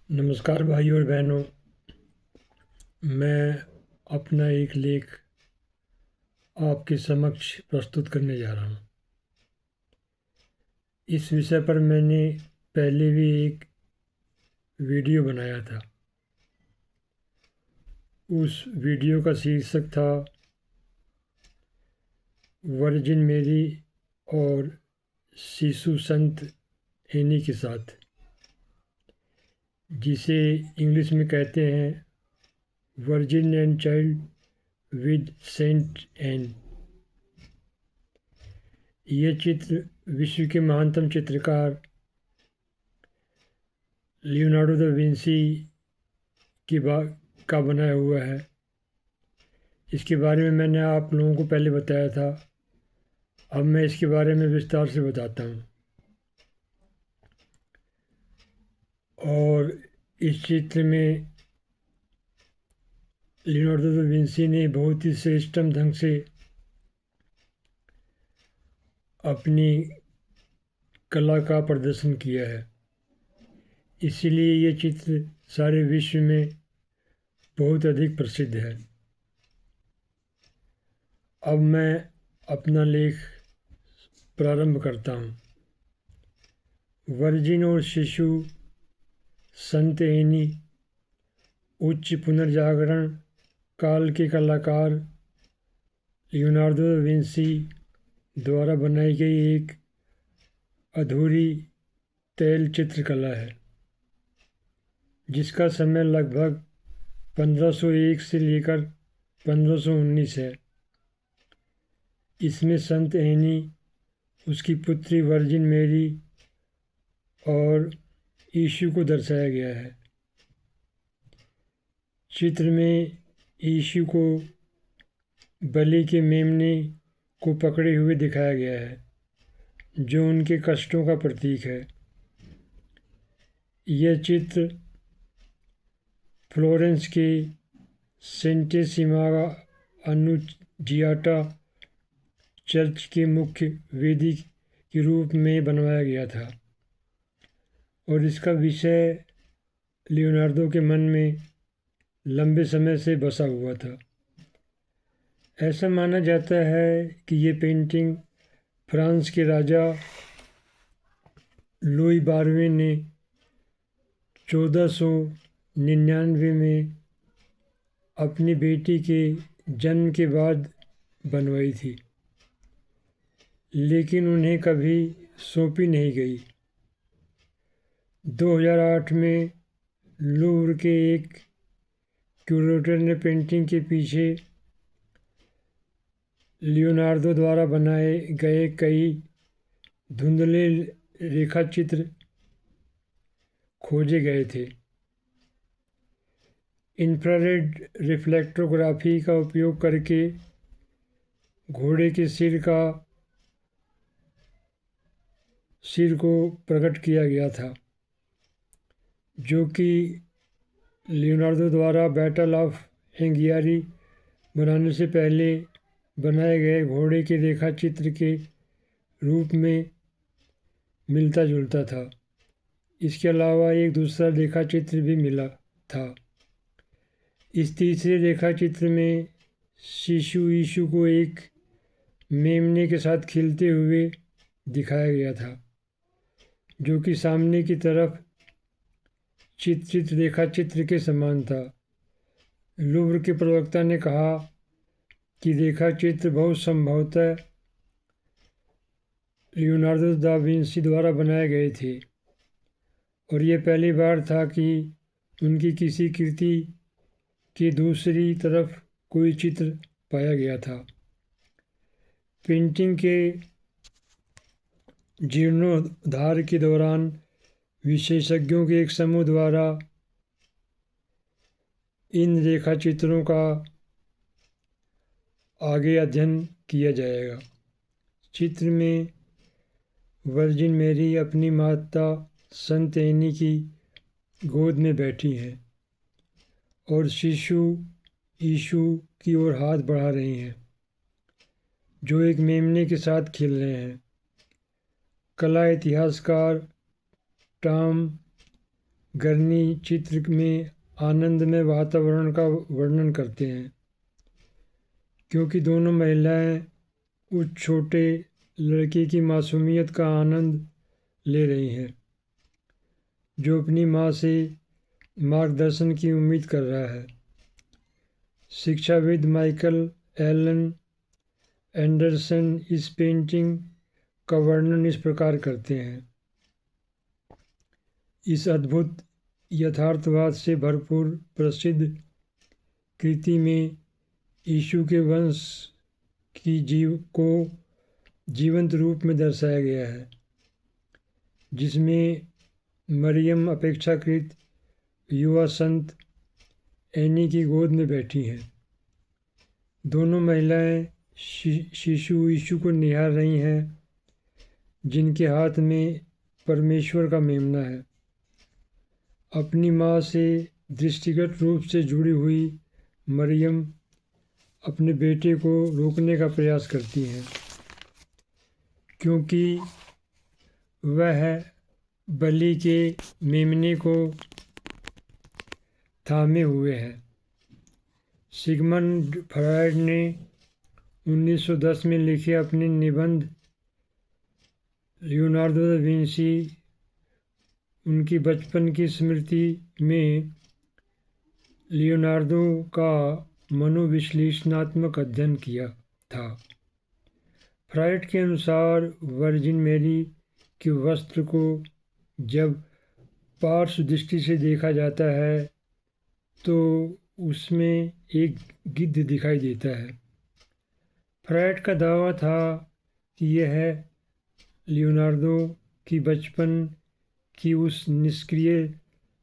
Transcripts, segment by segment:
नमस्कार भाई और बहनों। मैं अपना एक लेख आपके समक्ष प्रस्तुत करने जा रहा हूँ। इस विषय पर मैंने पहले भी एक वीडियो बनाया था। उस वीडियो का शीर्षक था वर्जिन मेरी और शिशु संत एनी के साथ, जिसे इंग्लिश में कहते हैं Virgin and Child with Saint Anne. ये चित्र विश्व के महानतम चित्रकार लियोनार्डो दा विंसी की का बनाया हुआ है। इसके बारे में मैंने आप लोगों को पहले बताया था। अब मैं इसके बारे में विस्तार से बताता हूँ। और इस चित्र में लियोनार्डो दा विंसी ने बहुत ही श्रेष्ठतम ढंग से अपनी कला का प्रदर्शन किया है। इसीलिए ये चित्र सारे विश्व में बहुत अधिक प्रसिद्ध है। अब मैं अपना लेख प्रारंभ करता हूँ। वर्जिन और शिशु संत एनी उच्च पुनर्जागरण काल के कलाकार लियोनार्डो दा विंसी द्वारा बनाई गई एक अधूरी तैल चित्रकला है, जिसका समय लगभग 1501 से लेकर 1519 है। इसमें संत एनी, उसकी पुत्री वर्जिन मेरी और यीशु को दर्शाया गया है। चित्र में यीशु को बलि के मेमने को पकड़े हुए दिखाया गया है, जो उनके कष्टों का प्रतीक है। यह चित्र फ्लोरेंस के सेंटेसिमागा अन्नुजियाटा चर्च के मुख्य वेदी के रूप में बनवाया गया था और इसका विषय लियोनार्डो के मन में लंबे समय से बसा हुआ था। ऐसा माना जाता है कि ये पेंटिंग फ्रांस के राजा लुई 12वें ने 1499 में अपनी बेटी के जन्म के बाद बनवाई थी, लेकिन उन्हें कभी सौंपी नहीं गई। 2008 में लूव्र के एक क्यूरेटर ने पेंटिंग के पीछे लियोनार्डो द्वारा बनाए गए कई धुंधले रेखाचित्र खोजे गए थे। इंफ्रारेड रिफ्लेक्टोग्राफी का उपयोग करके घोड़े के सिर को प्रकट किया गया था, जो कि लियोनार्डो द्वारा बैटल ऑफ एंगियारी बनाने से पहले बनाए गए घोड़े के रेखाचित्र के रूप में मिलता जुलता था। इसके अलावा एक दूसरा रेखाचित्र भी मिला था। इस तीसरे रेखाचित्र में शिशु यीशु को एक मेमने के साथ खिलते हुए दिखाया गया था, जो कि सामने की तरफ चित्रित रेखाचित्र के समान था। लूव्र के प्रवक्ता ने कहा कि रेखाचित्र बहुत संभवतः लियोनार्डो दा विंसी द्वारा बनाए गए थे और यह पहली बार था कि उनकी किसी कृति की दूसरी तरफ कोई चित्र पाया गया था। पेंटिंग के जीर्णोद्धार के दौरान विशेषज्ञों के एक समूह द्वारा इन रेखाचित्रों का आगे अध्ययन किया जाएगा। चित्र में वर्जिन मेरी अपनी माता संत एनी की गोद में बैठी हैं और शिशु यीशु की ओर हाथ बढ़ा रही हैं, जो एक मेमने के साथ खेल रहे हैं। कला इतिहासकार टॉम गर्नी चित्र में आनंदमय वातावरण का वर्णन करते हैं, क्योंकि दोनों महिलाएं उस छोटे लड़के की मासूमियत का आनंद ले रही हैं, जो अपनी माँ से मार्गदर्शन की उम्मीद कर रहा है। शिक्षाविद माइकल एलन एंडरसन इस पेंटिंग का वर्णन इस प्रकार करते हैं। इस अद्भुत यथार्थवाद से भरपूर प्रसिद्ध कृति में यीशु के वंश की जीवंत रूप में दर्शाया गया है, जिसमें मरियम अपेक्षाकृत युवा संत एनी की गोद में बैठी हैं। दोनों महिलाएं शिशु यीशु को निहार रही हैं, जिनके हाथ में परमेश्वर का मेमना है। अपनी माँ से दृष्टिगत रूप से जुड़ी हुई मरियम अपने बेटे को रोकने का प्रयास करती हैं, क्योंकि वह बलि के मेमने को थामे हुए है। सिगमंड फ्रायड ने 1910 में लिखे अपने निबंध लियोनार्डो दा विंसी उनकी बचपन की स्मृति में लियोनार्डो का मनोविश्लेषणात्मक अध्ययन किया था। फ्रायड के अनुसार वर्जिन मैरी के वस्त्र को जब पार्श्व दृष्टि से देखा जाता है तो उसमें एक गिद्ध दिखाई देता है। फ्रायड का दावा था कि यह लियोनार्डो की बचपन की उस निष्क्रिय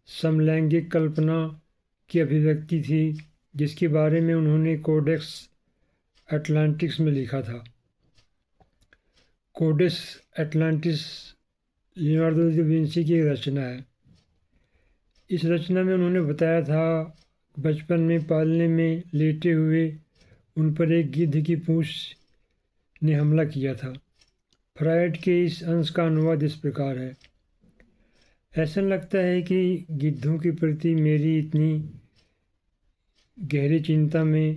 समलैंगिक कल्पना की अभिव्यक्ति थी जिसके बारे में उन्होंने कोडेक्स अटलांटिस में लिखा था। Codex Atlanticus Leonardo da Vinci की रचना है। इस रचना में उन्होंने बताया था बचपन में पालने में लेटे हुए उन पर एक गिद्ध की पूंछ ने हमला किया था। फ्रायड के इस अंश का अनुवाद इस प्रकार है। ऐसा लगता है कि गिद्धों के प्रति मेरी इतनी गहरी चिंता में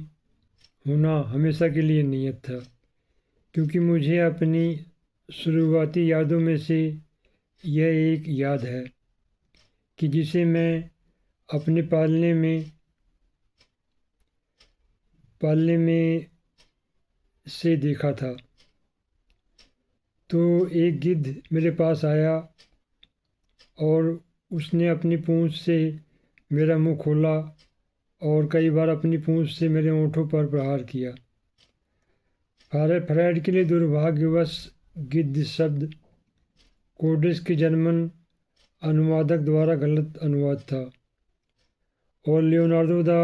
होना हमेशा के लिए नियत था, क्योंकि मुझे अपनी शुरुआती यादों में से यह एक याद है कि जिसे मैं अपने पालने में से देखा था। तो एक गिद्ध मेरे पास आया और उसने अपनी पूंछ से मेरा मुंह खोला और कई बार अपनी पूंछ से मेरे होठों पर प्रहार किया। फ्रायड के लिए दुर्भाग्यवश गिद्ध शब्द कोडेक्स के जर्मन अनुवादक द्वारा गलत अनुवाद था और लियोनार्डो दा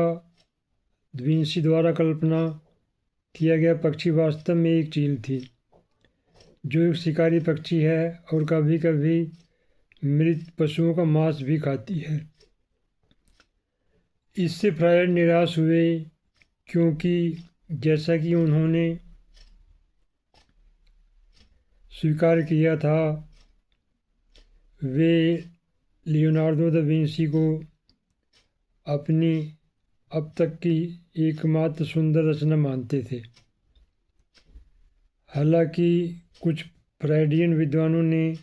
विंसी द्वारा कल्पना किया गया पक्षी वास्तव में एक चील थी, जो एक शिकारी पक्षी है और कभी कभी मृत पशुओं का मांस भी खाती है। इससे फ्रायड निराश हुए, क्योंकि जैसा कि उन्होंने स्वीकार किया था, वे लियोनार्डो दा विंसी को अपनी अब तक की एकमात्र सुंदर रचना मानते थे। हालांकि कुछ फ्रायडियन विद्वानों ने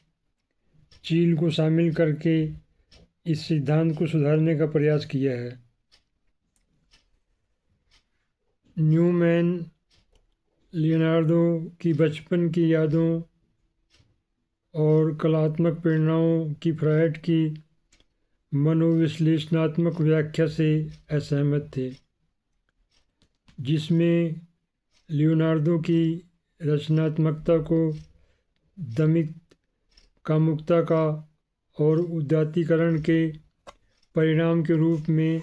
चील को शामिल करके इस सिद्धांत को सुधारने का प्रयास किया है। न्यूमैन लियोनार्डो की बचपन की यादों और कलात्मक प्रेरणाओं की फ्रायड की मनोविश्लेषणात्मक व्याख्या से असहमत थे, जिसमें लियोनार्डो की रचनात्मकता को दमित कामुकता का और उदात्तीकरण के परिणाम के रूप में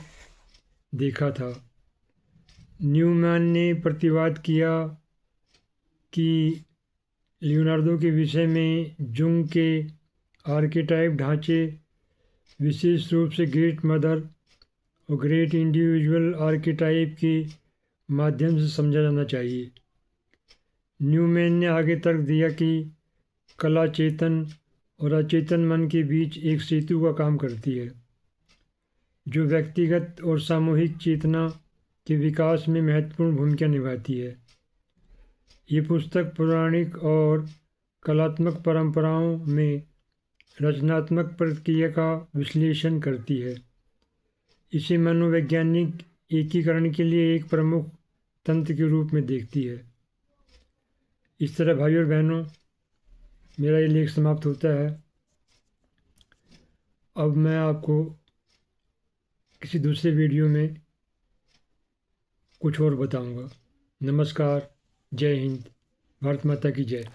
देखा था। न्यूमैन ने प्रतिवाद किया कि लियोनार्डो के विषय में जुंग के आर्केटाइप ढांचे विशेष रूप से ग्रेट मदर और ग्रेट इंडिविजुअल आर्केटाइप के माध्यम से समझा जाना चाहिए। न्यूमैन ने आगे तर्क दिया कि कला चेतन और अचेतन मन के बीच एक सेतु का काम करती है। जो व्यक्तिगत और सामूहिक चेतना के विकास में महत्वपूर्ण भूमिका निभाती है। ये पुस्तक पौराणिक और कलात्मक परंपराओं में रचनात्मक प्रक्रिया का विश्लेषण करती है। इसे मनोवैज्ञानिक एकीकरण के लिए एक प्रमुख तंत्र के रूप में देखती है। इस तरह भाइयों और बहनों, मेरा ये लेख समाप्त होता है। अब मैं आपको किसी दूसरे वीडियो में कुछ और बताऊंगा। नमस्कार, जय हिंद, भारत माता की जय।